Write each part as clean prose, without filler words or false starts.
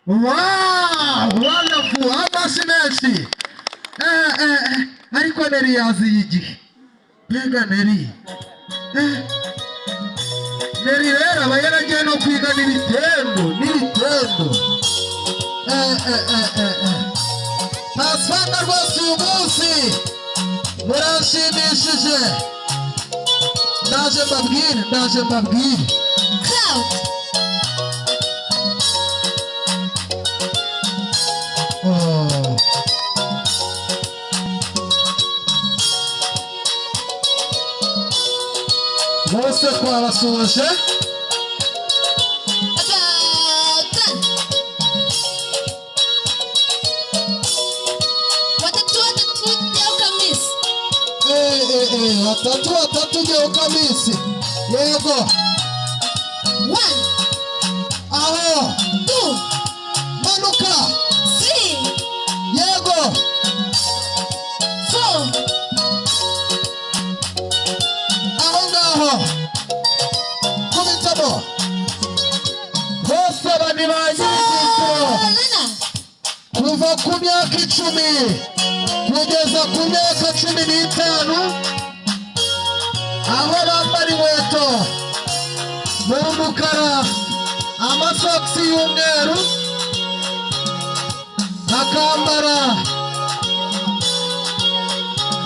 Wow, wonderful. Amashimesi. Ariko Neri yaziye igihe. Mbega Neri. Neri rero aba yaragiye no kwiga n'ibitendo. Pasifanda rwose uyu munsi murashimishije. Ndaje mbabwire. Cloud. Bose twabasuhuje. Watatu jeo kamisi. Yego. 1, Aho. 2, Manuka. 3, Yego. 4. Aho ngaho. Kubitamo. Bose bani banyigito. Kuva ku myaka 10 kugeza ku myaka 15. Aho bambara inkweto z'umukara, amasogisi y'umweru, bakambara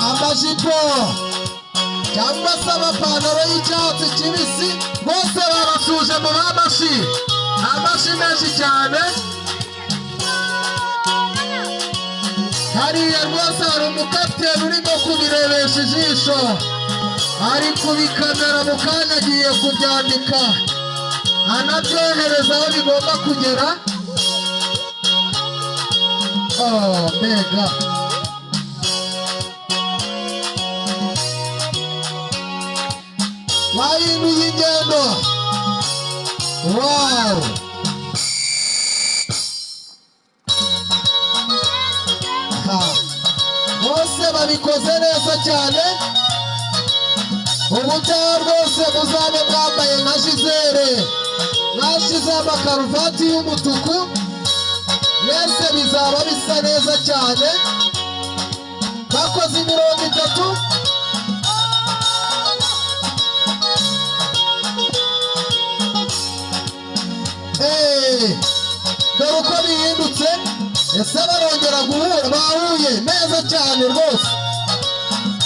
amajipo cyangwa se amapantaro y'icyatsi kibisi. Bose babasuje mu amashi menshi cyane. Hariya rwose hari umukapiteni urimo kubirebesha ijisho, ari kubikamera mu kanya agiye kubyandika anabyohereza aho bigomba kugera. Mbega bahinduye ingendo. Wow, bose babikoze neza cyane. Ubutaha rwose muzabe mwambaye nka Gisele, mwashize amakaruvati y'umutuku, mwese bizaba bisa neza cyane. Bakoze 30. Dore uko bihindutse. Ese barongera guhura? Bahuye neza cyane rwose.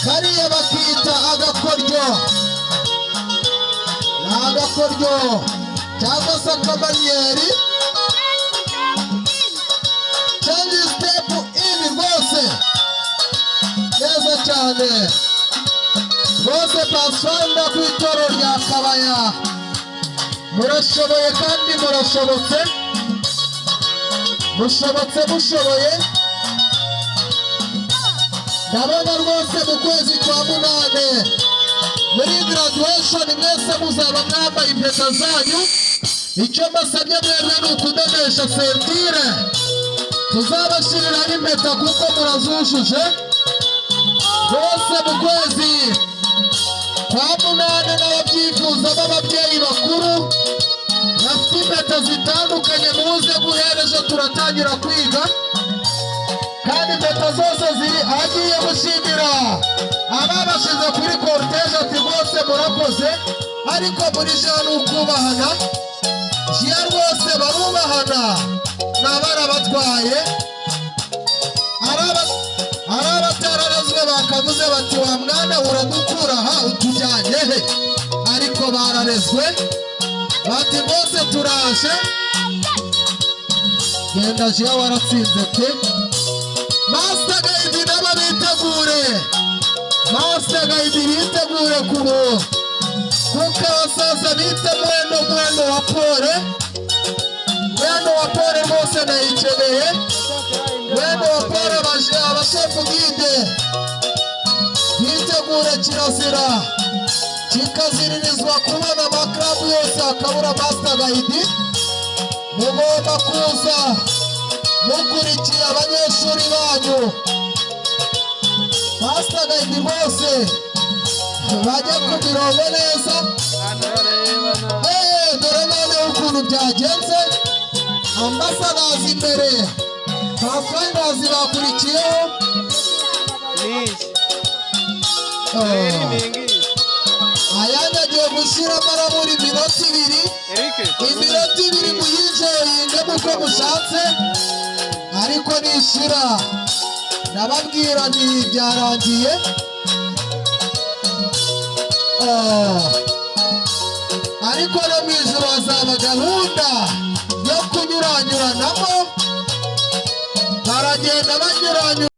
Kariya bakita agakoryo cyangwa se akamanyeri. Change step in rwose neza cyane rwose. Pasifanda ku itoro rya Kabaya, murashoboye kandi murashobotse, mushoboye. Ndabona rwose mu kwezi kwa 8 muri graduation mwese muzaba mwambaye impeta zanyu. Icyo mbasabye mwebwe ni ukudodesha sentire, tuzabashiriraho impeta kuko murazujuje. Bose mu kwezi kwa 8 n'ababyifuza b'ababyeyi bakuru bafite impeta zitandukanye muze guhereje turatangira kwiga. Kandi impeta zose ziri agiye gushimira ababashize kuri cortege ati bose murakoze. Ariko muri jana ukubahana jiya rwose barubahana n'abarabatwaye. Arabatararezwe bakavuze bati wa mwana uradukura aha utujyanye he, ariko bararezwe bati bose turaje. Genda jiya waratsinze pe. Master Guide nabo bitegure. Master Guide bitegure kuko abasaza bite mwendo wa pole. Mwendo wa pole rwose nayikeneye. Mwendo wa pole baje abashefu guide bitegure. Kirazira kikaziririzwa kubona amaklabu yose akabura Master Guide. Mugomba kuza mukurikiye abanyeshuri banyu. Master Guide bose bajya ku mirongo neza. Dore noneho ukuntu byagenze. ambasadazi imbere abafayinazi bakurikiyeho ayandi agiye gushyiramo arabura iminota ibiri iminota ibiri muyinjoyinge muko mushatse ariko nishira ndababwira nti byarangiye ariko no mu ijoro hazaba gahunda yo kunyuranyuranamo baragenda banyuranyura